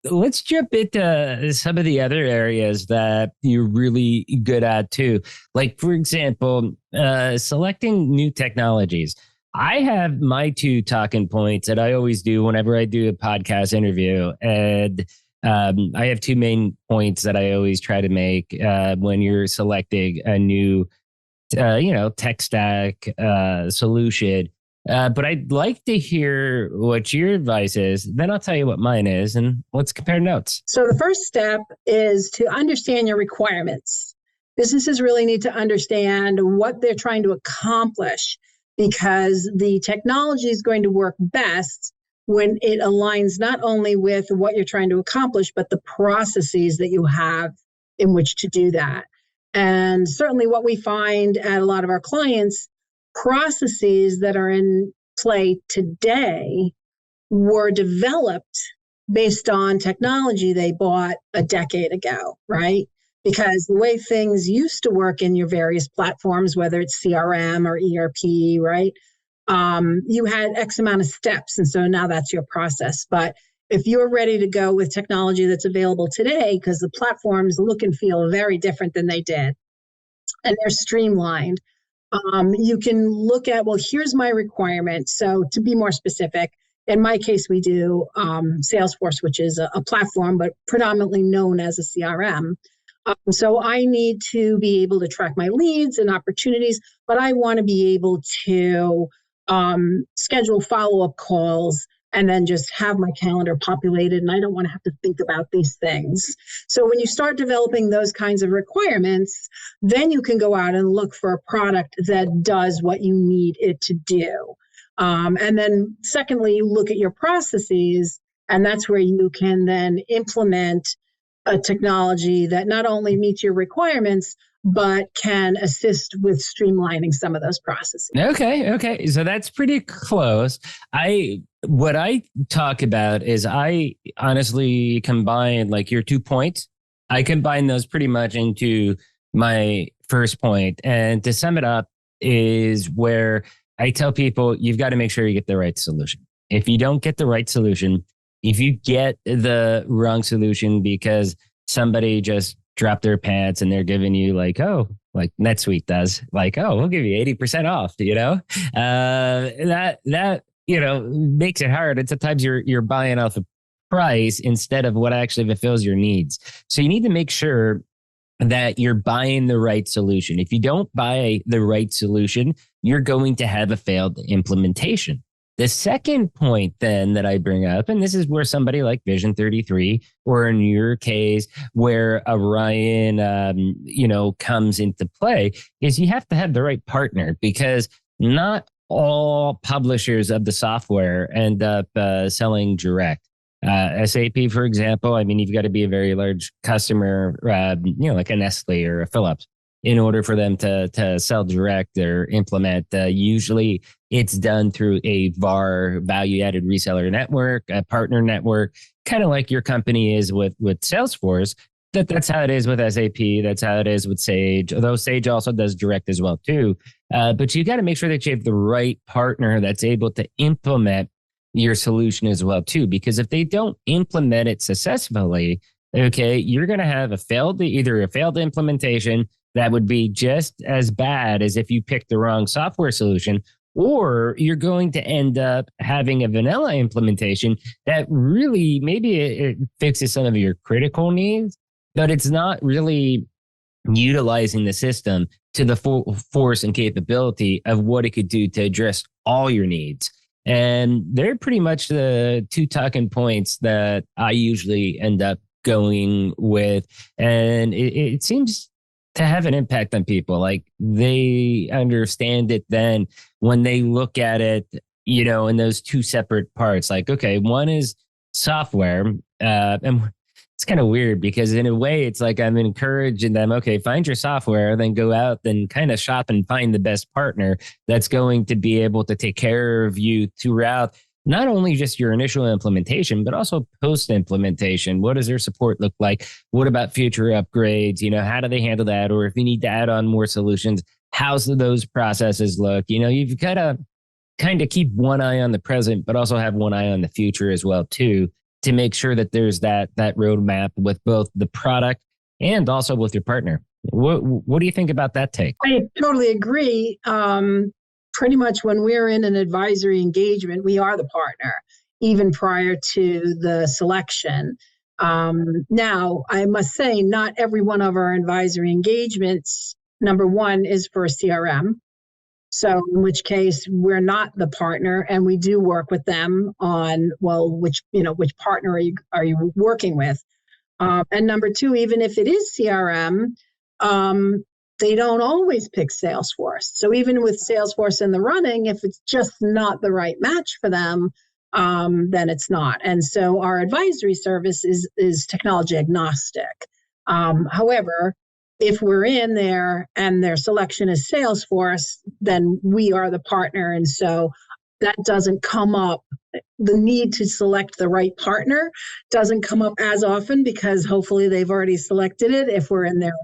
let's jump into some of the other areas that you're really good at too. Like, for example, selecting new technologies. I have my two talking points that I always do whenever I do a podcast interview. And I have two main points that I always try to make when you're selecting a new tech stack solution. But I'd like to hear what your advice is. Then I'll tell you what mine is, and let's compare notes. So the first step is to understand your requirements. Businesses really need to understand what they're trying to accomplish, because the technology is going to work best when it aligns not only with what you're trying to accomplish, but the processes that you have in which to do that. And certainly what we find at a lot of our clients, processes that are in play today were developed based on technology they bought a decade ago, right? Because the way things used to work in your various platforms, whether it's CRM or ERP, right? You had X amount of steps. And so now that's your process. But if you're ready to go with technology that's available today, because the platforms look and feel very different than they did, and they're streamlined, you can look at, well, here's my requirement. So to be more specific, in my case, we do Salesforce, which is a platform, but predominantly known as a CRM. So I need to be able to track my leads and opportunities, but I want to be able to schedule follow-up calls and then just have my calendar populated, and I don't want to have to think about these things. So when you start developing those kinds of requirements, then you can go out and look for a product that does what you need it to do. And then secondly, look at your processes, and that's where you can then implement a technology that not only meets your requirements, but can assist with streamlining some of those processes. Okay. So that's pretty close. What I talk about is I honestly combine like your 2 points. I combine those pretty much into my first point. And to sum it up is where I tell people you've got to make sure you get the right solution. If you don't get the right solution, if you get the wrong solution because somebody just dropped their pants and they're giving you like NetSuite does, like, oh, we'll give you 80% off, that makes it hard. And sometimes you're buying off a price instead of what actually fulfills your needs. So you need to make sure that you're buying the right solution. If you don't buy the right solution, you're going to have a failed implementation. The second point then that I bring up, and this is where somebody like Vision 33, or in your case, where Orion, comes into play, is you have to have the right partner, because not all publishers of the software end up selling direct. SAP, for example, I mean, you've got to be a very large customer, like a Nestle or a Philips, in order for them to sell direct or implement. Usually it's done through a VAR, value-added reseller network, a partner network, kind of like your company is with Salesforce. That's how it is with SAP. That's how it is with Sage, although Sage also does direct as well too. But you got to make sure that you have the right partner that's able to implement your solution as well too, because if they don't implement it successfully, okay, you're going to have either a failed implementation that would be just as bad as if you picked the wrong software solution, or you're going to end up having a vanilla implementation that really maybe it fixes some of your critical needs, but it's not really utilizing the system to the full force and capability of what it could do to address all your needs. And they're pretty much the two talking points that I usually end up going with. And it seems to have an impact on people. Like, they understand it then when they look at it, in those two separate parts. Like, okay, one is software. And it's kind of weird because in a way it's like I'm encouraging them, okay, find your software, then go out and kind of shop and find the best partner that's going to be able to take care of you throughout not only just your initial implementation, but also post-implementation. What does their support look like? What about future upgrades? How do they handle that? Or if you need to add on more solutions, how's those processes look? You've got to kind of keep one eye on the present, but also have one eye on the future as well too. to make sure that there's that roadmap with both the product and also with your partner. What do you think about that take? I totally agree. Pretty much when we're in an advisory engagement, we are the partner, even prior to the selection. Now, I must say, not every one of our advisory engagements, number one, is for a CRM. So in which case we're not the partner, and we do work with them on, well, which partner are you working with? And number two, even if it is CRM, they don't always pick Salesforce. So even with Salesforce in the running, if it's just not the right match for them, then it's not. And so our advisory service is technology agnostic. However, if we're in there and their selection is Salesforce, then we are the partner. And so that doesn't come up. The need to select the right partner doesn't come up as often because hopefully they've already selected it if we're in there